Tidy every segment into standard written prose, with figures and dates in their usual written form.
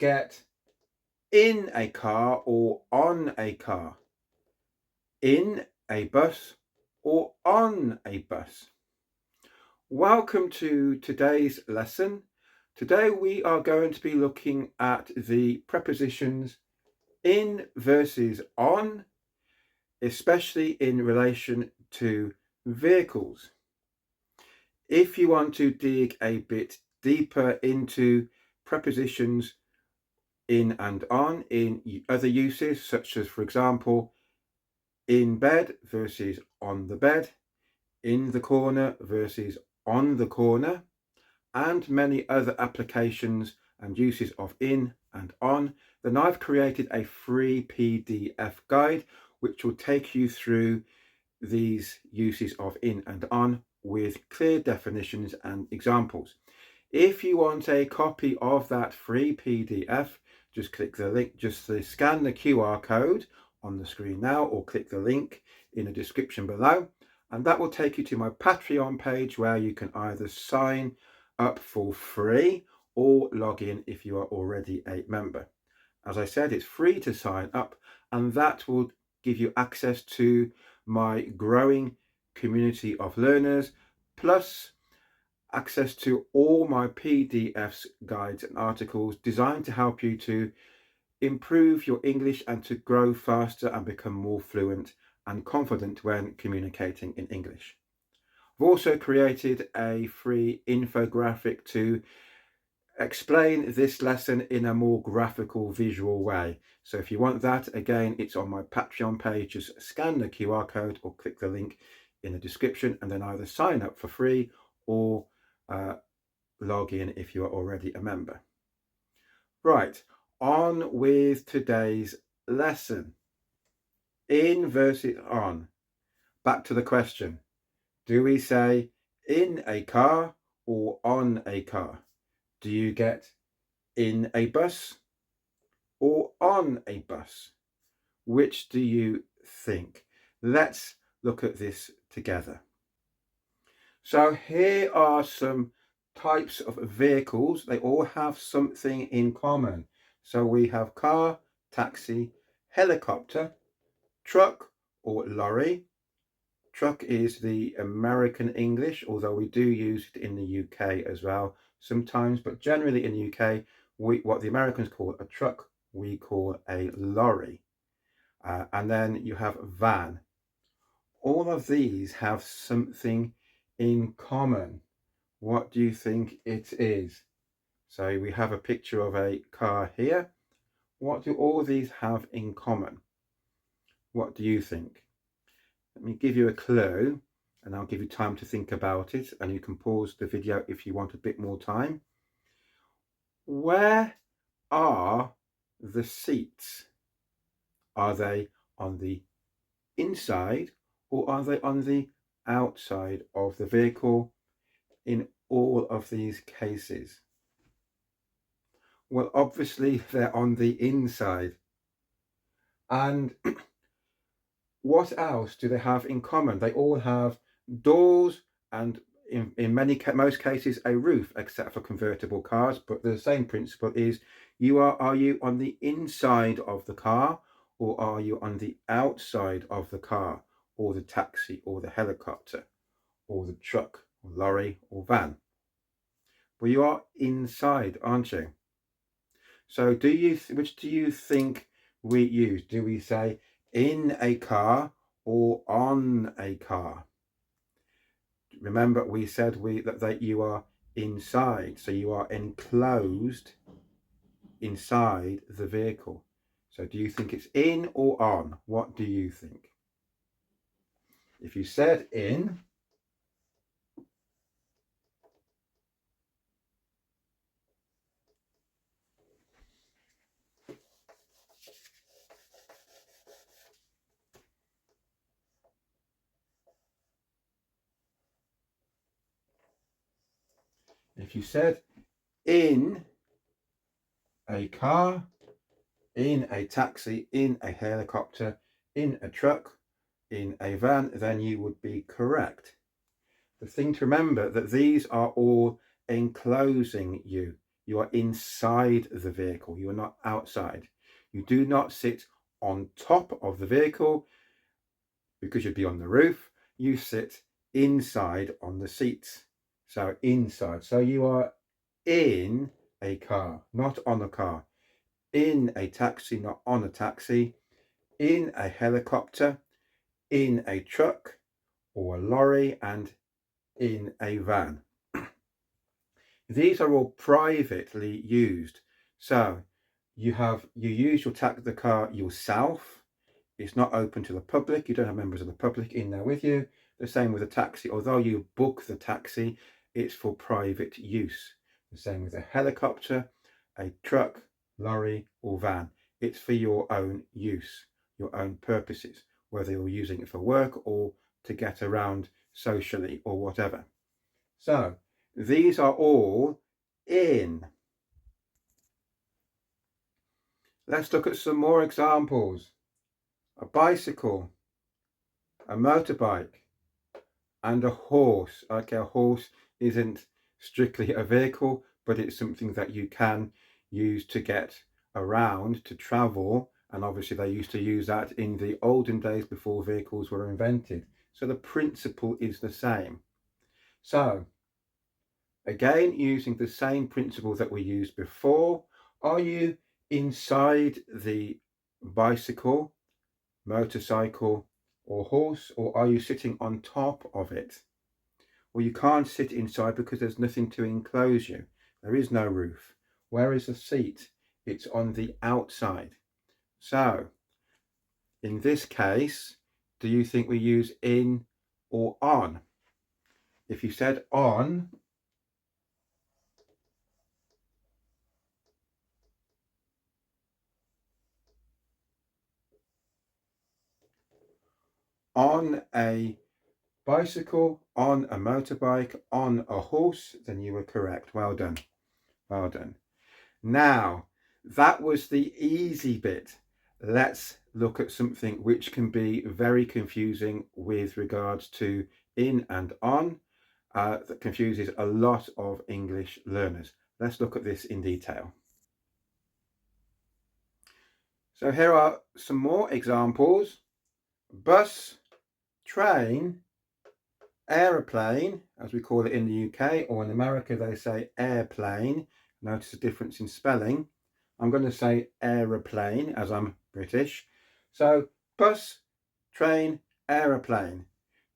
get in a car or on a car? In a bus or on a bus? Welcome to today's lesson. Today we are going to be looking at the prepositions in versus on, especially in relation to vehicles. If you want to dig a bit deeper into prepositions in and on in other uses, such as, for example, in bed versus on the bed, in the corner versus on the corner, and many other applications and uses of in and on, then I've created a free PDF guide which will take you through these uses of in and on with clear definitions and examples. If you want a copy of that free PDF, just click the link, scan the QR code on the screen now, or click the link in the description below, and that will take you to my Patreon page where you can either sign up for free or log in if you are already a member. As I said, it's free to sign up, and that will give you access to my growing community of learners, plus access to all my PDFs, guides and articles designed to help you to improve your English and to grow faster and become more fluent and confident when communicating in English. I've also created a free infographic to explain this lesson in a more graphical, visual way. So if you want that, again, it's on my Patreon page. Just scan the QR code or click the link in the description, and then either sign up for free or log in if you are already a member. Right, on with today's lesson. In versus on. Back to the question. Do we say in a car or on a car? Do you get in a bus or on a bus? Which do you think? Let's look at this together. So here are some types of vehicles. They all have something in common. So we have car, taxi, helicopter, truck or lorry. Truck is the American English, although we do use it in the UK as well sometimes, but generally in the UK, what the Americans call a truck, we call a lorry. And then you have van. All of these have something in common. What do you think it is? So we have a picture of a car here. What do all these have in common? What do you think? Let me give you a clue, and I'll give you time to think about it, and you can pause the video if you want a bit more time. Where are the seats? Are they on the inside or are they on the outside of the vehicle in all of these cases? Well, obviously they're on the inside. And what else do they have in common? They all have doors and in most cases a roof, except for convertible cars. But the same principle is, are you on the inside of the car or are you on the outside of the car, or the taxi or the helicopter or the truck or lorry or van? Well, you are inside, aren't you? So which do you think we use? Do we say in a car or on a car? Remember, we said that you are inside, so you are enclosed inside the vehicle. So do you think it's in or on? What do you think? If you said in, if you said in a car, in a taxi, in a helicopter, in a truck, in a van, then you would be correct. The thing to remember that these are all enclosing you. You are inside the vehicle. You are not outside. You do not sit on top of the vehicle because you'd be on the roof. You sit inside on the seats. So inside. So you are in a car, not on a car. In a taxi, not on a taxi. In a helicopter. In a truck or a lorry, and in a van. These are all privately used. So you use the car yourself. It's not open to the public. You don't have members of the public in there with you. The same with a taxi. Although you book the taxi, it's for private use. The same with a helicopter, a truck, lorry, or van. It's for your own use, your own purposes, whether you're using it for work or to get around socially or whatever. So these are all in. Let's look at some more examples. A bicycle, a motorbike, and a horse. Okay, a horse isn't strictly a vehicle, but it's something that you can use to get around, to travel. And obviously they used to use that in the olden days before vehicles were invented. So the principle is the same. So again, using the same principle that we used before, are you inside the bicycle, motorcycle, or horse, or are you sitting on top of it? Well, you can't sit inside because there's nothing to enclose you. There is no roof. Where is the seat? It's on the outside. So, in this case, do you think we use in or on? If you said on a bicycle, on a motorbike, on a horse, then you were correct. Well done. Well done. Now, that was the easy bit. Let's look at something which can be very confusing with regards to in and on. That confuses a lot of English learners. Let's look at this in detail. So here are some more examples. Bus, train, aeroplane, as we call it in the UK, or in America they say airplane. Notice the difference in spelling. I'm going to say aeroplane as I'm British. So bus, train, aeroplane.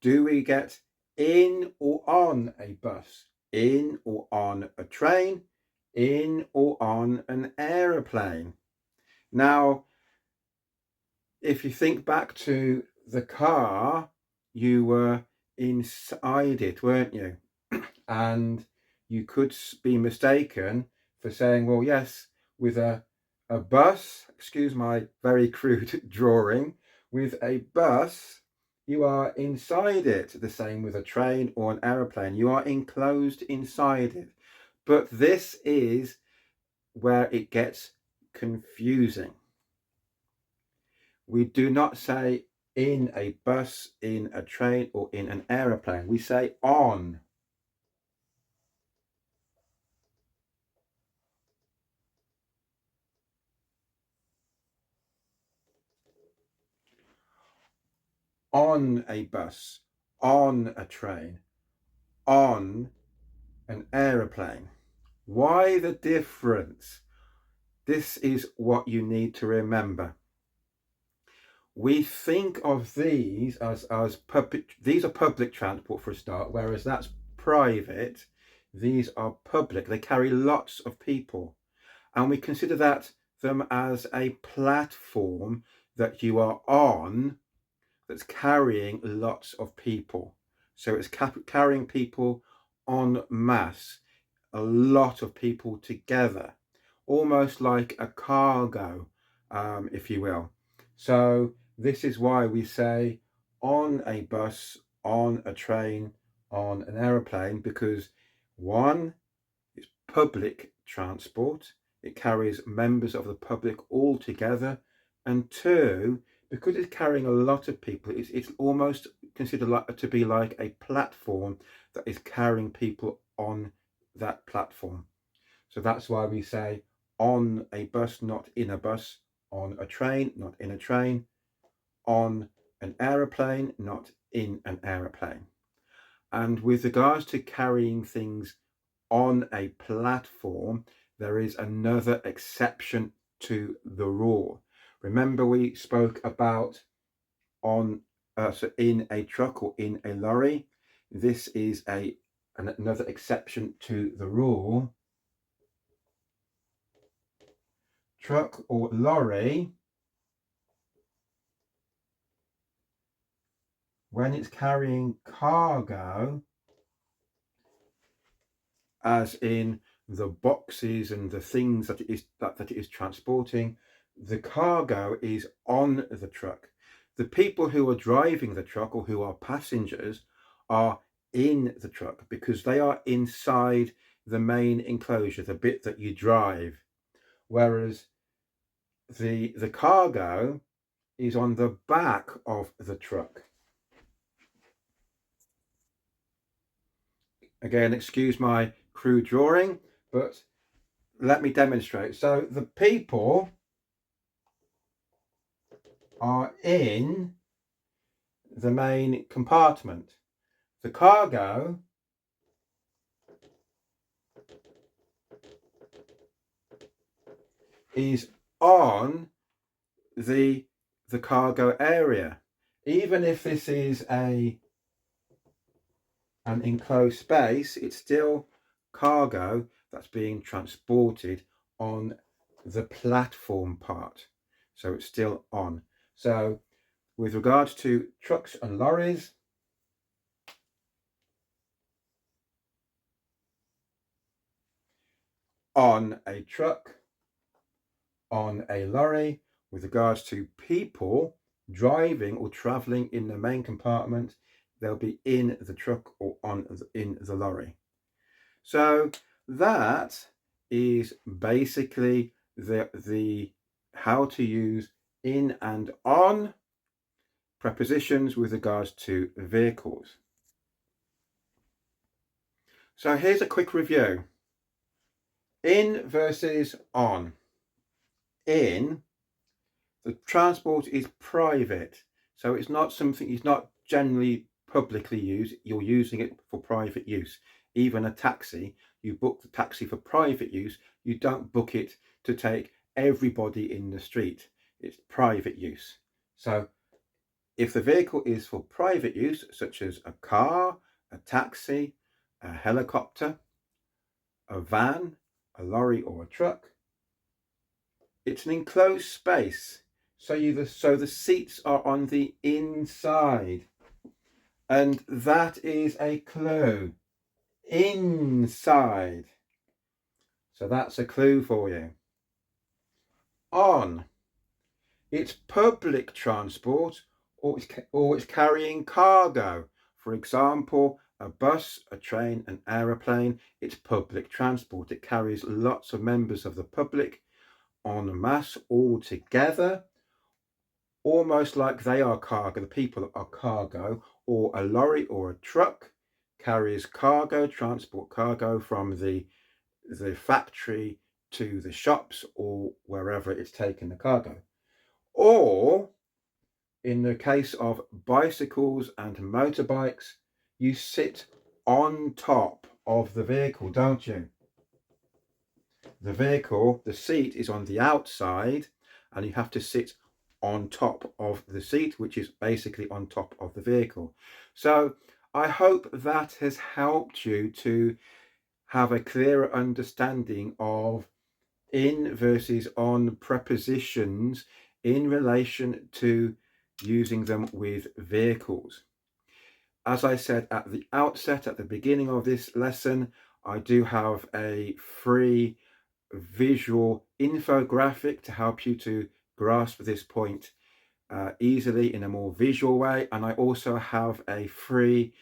Do we get in or on a bus? In or on a train? In or on an aeroplane? Now, if you think back to the car, you were inside it, weren't you? And you could be mistaken for saying, well, yes, with a bus, excuse my very crude drawing, with a bus, you are inside it. The same with a train or an aeroplane. You are enclosed inside it. But this is where it gets confusing. We do not say in a bus, in a train, or in an aeroplane. We say on. On a bus, on a train, on an aeroplane. Why the difference? This is what you need to remember. We think of these as public. These are public transport for a start, whereas that's private. These are public. They carry lots of people, and we consider them as a platform that you are on that's carrying lots of people. So it's carrying people en masse, a lot of people together, almost like a cargo, if you will. So this is why we say on a bus, on a train, on an aeroplane, because one, it's public transport. It carries members of the public all together. And two, because it's carrying a lot of people, it's almost considered to be like a platform that is carrying people on that platform. So that's why we say on a bus, not in a bus, on a train, not in a train, on an aeroplane, not in an aeroplane. And with regards to carrying things on a platform, there is another exception to the rule. Remember, we spoke about on so in a truck or in a lorry. This is another exception to the rule. Truck or lorry, when it's carrying cargo, as in the boxes and the things that it is transporting, the cargo is on the truck. The people who are driving the truck or who are passengers are in the truck because they are inside the main enclosure, the bit that you drive, whereas the cargo is on the back of the truck. Again, excuse my crude drawing, but let me demonstrate. So the people are in the main compartment. The cargo is on the cargo area. Even if this is an enclosed space, it's still cargo that's being transported on the platform part. So it's still on. So with regards to trucks and lorries, on a truck, on a lorry, with regards to people driving or traveling in the main compartment, they'll be in the truck or in the lorry. So that is basically the how to use in and on prepositions with regards to vehicles. So here's a quick review. In versus on. In, the transport is private, so it's not generally publicly used. You're using it for private use. Even a taxi, you book the taxi for private use. You don't book it to take everybody in the street. It's private use. So if the vehicle is for private use, such as a car, a taxi, a helicopter, a van, a lorry or a truck, it's an enclosed space. So the seats are on the inside. And that is a clue. Inside. So that's a clue for you. On. It's public transport or it's carrying cargo. For example, a bus, a train, an aeroplane. It's public transport. It carries lots of members of the public en masse all together, almost like they are cargo. The people are cargo. Or a lorry or a truck carries cargo, transport cargo from the factory to the shops or wherever it's taken the cargo. Or in the case of bicycles and motorbikes, you sit on top of the vehicle, don't you? The vehicle, the seat is on the outside and you have to sit on top of the seat, which is basically on top of the vehicle. So I hope that has helped you to have a clearer understanding of in versus on prepositions in relation to using them with vehicles. As I said at the outset, at the beginning of this lesson, I do have a free visual infographic to help you to grasp this point easily in a more visual way. And I also have a free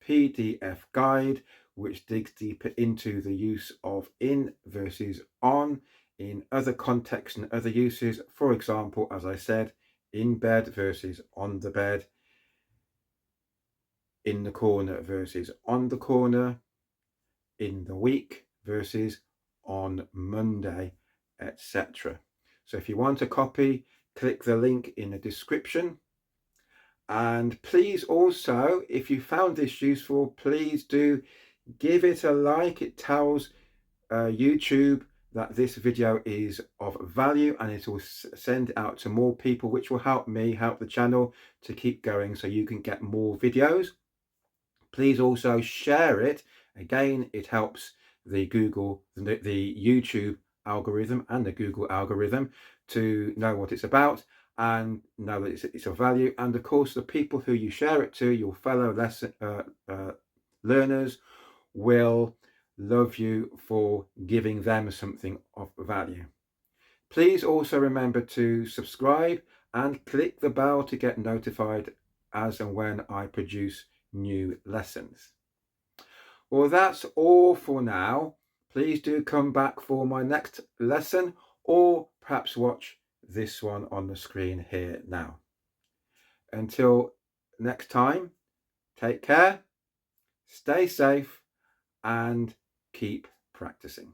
PDF guide which digs deeper into the use of in versus on in other contexts and other uses. For example, as I said, in bed versus on the bed, in the corner versus on the corner, in the week versus on Monday, etc. So if you want a copy, click the link in the description. And please also, if you found this useful, please do give it a like. It tells YouTube that this video is of value, and it will send it out to more people, which will help me help the channel to keep going so you can get more videos. Please also share it. Again, it helps the YouTube algorithm and the Google algorithm to know what it's about and know that it's of value. And of course, the people who you share it to, your fellow learners, will love you for giving them something of value. Please also remember to subscribe and click the bell to get notified as and when I produce new lessons. Well, that's all for now. Please do come back for my next lesson, or perhaps watch this one on the screen here now. Until next time, take care, stay safe, and keep practicing.